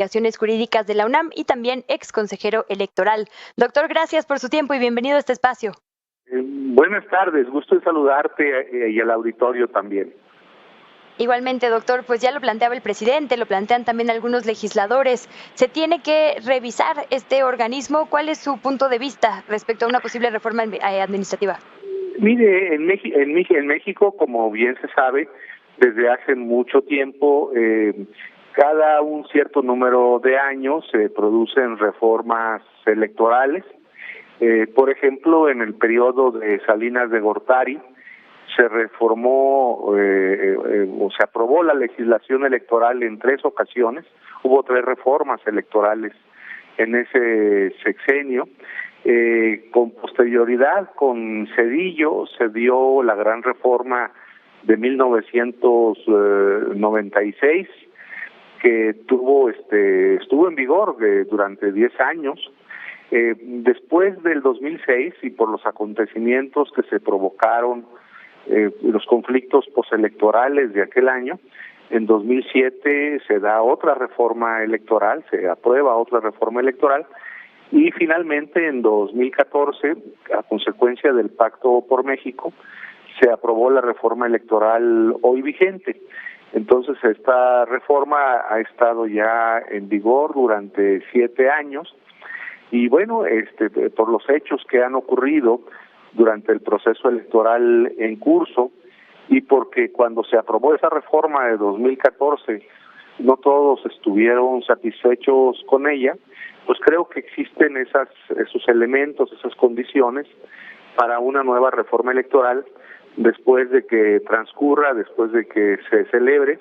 Investigaciones Jurídicas de la UNAM y también ex consejero electoral. Doctor, gracias por su tiempo y bienvenido a este espacio. Buenas tardes, gusto en saludarte y al auditorio también. Igualmente, doctor, pues ya lo planteaba el presidente, lo plantean también algunos legisladores. ¿Se tiene que revisar este organismo? ¿Cuál es su punto de vista respecto a una posible reforma administrativa? Mire, en México, como bien se sabe, desde hace mucho tiempo, cada un cierto número de años se producen reformas electorales. Por ejemplo, en el periodo de Salinas de Gortari, se reformó o se aprobó la legislación electoral en 3 ocasiones. Hubo 3 reformas electorales en ese sexenio. Con posterioridad, con Zedillo, se dio la gran reforma de 1996, que estuvo en vigor durante 10 años. Después del 2006 y por los acontecimientos que se provocaron, los conflictos postelectorales de aquel año, en 2007 se da otra reforma electoral, se aprueba otra reforma electoral, y finalmente en 2014, a consecuencia del Pacto por México, se aprobó la reforma electoral hoy vigente. Entonces esta reforma ha estado ya en vigor durante 7 años, y bueno, por los hechos que han ocurrido durante el proceso electoral en curso, y porque cuando se aprobó esa reforma de 2014 no todos estuvieron satisfechos con ella, pues creo que existen esos elementos, esas condiciones para una nueva reforma electoral después de que transcurra, después de que se celebre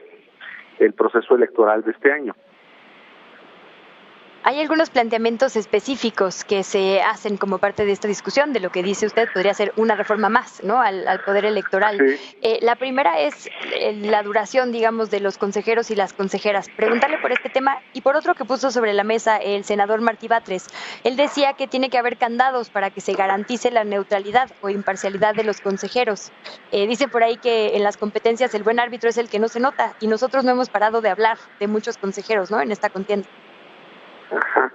el proceso electoral de este año. Hay algunos planteamientos específicos que se hacen como parte de esta discusión, de lo que dice usted, podría ser una reforma más, ¿no?, al poder electoral. Sí. La primera es la duración, digamos, de los consejeros y las consejeras. Preguntarle por este tema y por otro que puso sobre la mesa el senador Martí Batres. Él decía que tiene que haber candados para que se garantice la neutralidad o imparcialidad de los consejeros. Dicen por ahí que en las competencias el buen árbitro es el que no se nota, y nosotros no hemos parado de hablar de muchos consejeros, ¿no?, en esta contienda. Ajá.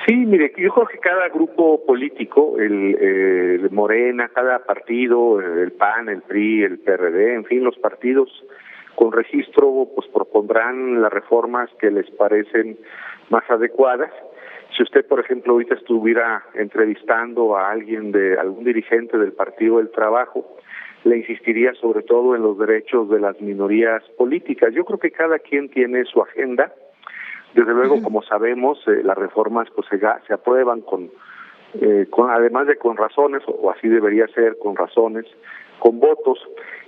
Sí, mire, yo creo que cada grupo político, el Morena, cada partido, el PAN, el PRI, el PRD, en fin, los partidos con registro, pues propondrán las reformas que les parecen más adecuadas. Si usted, por ejemplo, ahorita estuviera entrevistando a algún dirigente del Partido del Trabajo, le insistiría sobre todo en los derechos de las minorías políticas. Yo creo que cada quien tiene su agenda. Desde luego, como sabemos, las reformas pues se aprueban con además de con razones, o así debería ser, con razones, con votos,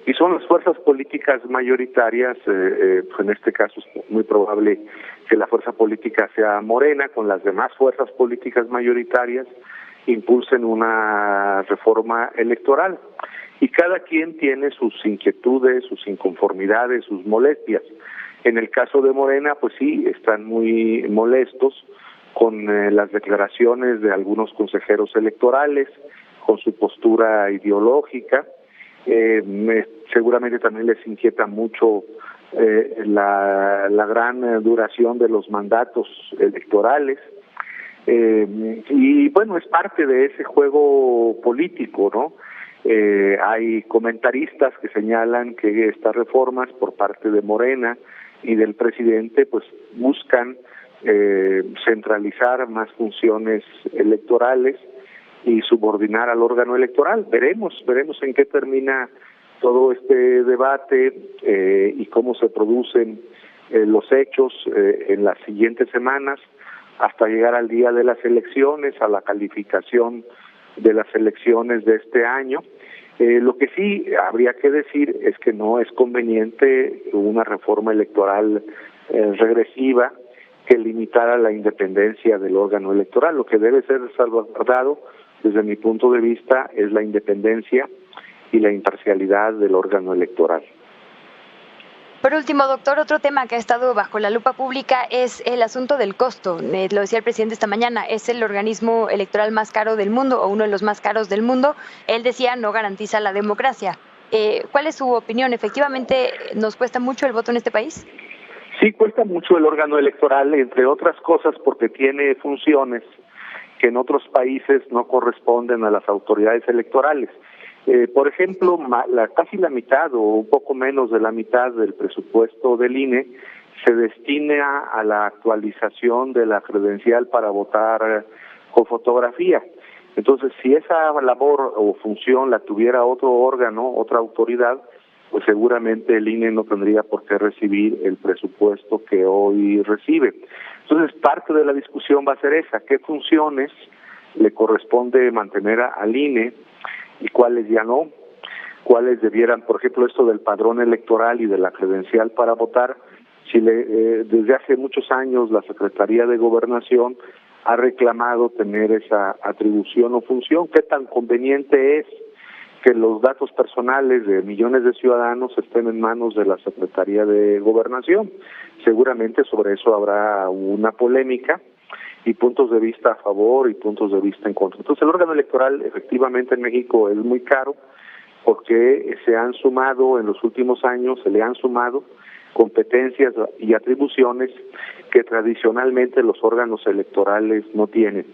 y son las fuerzas políticas mayoritarias, pues en este caso es muy probable que la fuerza política sea Morena, con las demás fuerzas políticas mayoritarias impulsen una reforma electoral. Y cada quien tiene sus inquietudes, sus inconformidades, sus molestias. En el caso de Morena, pues sí, están muy molestos con las declaraciones de algunos consejeros electorales, con su postura ideológica. Seguramente también les inquieta mucho la gran duración de los mandatos electorales. Y bueno, es parte de ese juego político, ¿no? Hay comentaristas que señalan que estas reformas por parte de Morena y del presidente pues buscan centralizar más funciones electorales y subordinar al órgano electoral. Veremos en qué termina todo este debate y cómo se producen los hechos en las siguientes semanas hasta llegar al día de las elecciones, a la calificación de las elecciones de este año. Lo que sí habría que decir es que no es conveniente una reforma electoral regresiva que limitara la independencia del órgano electoral. Lo que debe ser salvaguardado, desde mi punto de vista, es la independencia y la imparcialidad del órgano electoral. Por último, doctor, otro tema que ha estado bajo la lupa pública es el asunto del costo. Lo decía el presidente esta mañana, es el organismo electoral más caro del mundo o uno de los más caros del mundo. Él decía no garantiza la democracia. ¿Cuál es su opinión? ¿Efectivamente nos cuesta mucho el voto en este país? Sí, cuesta mucho el órgano electoral, entre otras cosas porque tiene funciones que en otros países no corresponden a las autoridades electorales. Por ejemplo, casi la mitad o un poco menos de la mitad del presupuesto del INE se destina a la actualización de la credencial para votar con fotografía. Entonces, si esa labor o función la tuviera otro órgano, otra autoridad, pues seguramente el INE no tendría por qué recibir el presupuesto que hoy recibe. Entonces, parte de la discusión va a ser esa: qué funciones le corresponde mantener al INE y cuáles ya no, cuáles debieran, por ejemplo, esto del padrón electoral y de la credencial para votar. Si desde hace muchos años la Secretaría de Gobernación ha reclamado tener esa atribución o función, ¿qué tan conveniente es que los datos personales de millones de ciudadanos estén en manos de la Secretaría de Gobernación? Seguramente sobre eso habrá una polémica y puntos de vista a favor y puntos de vista en contra. Entonces, el órgano electoral efectivamente en México es muy caro porque se le han sumado competencias y atribuciones que tradicionalmente los órganos electorales no tienen.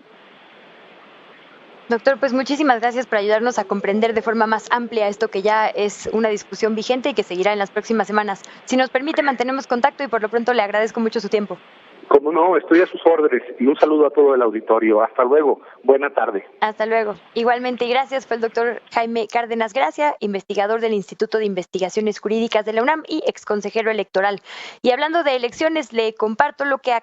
Doctor, pues muchísimas gracias por ayudarnos a comprender de forma más amplia esto que ya es una discusión vigente y que seguirá en las próximas semanas. Si nos permite, mantenemos contacto y por lo pronto le agradezco mucho su tiempo. Como no, estoy a sus órdenes y un saludo a todo el auditorio. Hasta luego. Buena tarde. Hasta luego. Igualmente, y gracias. Fue el doctor Jaime Cárdenas Gracia, investigador del Instituto de Investigaciones Jurídicas de la UNAM y exconsejero electoral. Y hablando de elecciones, le comparto lo que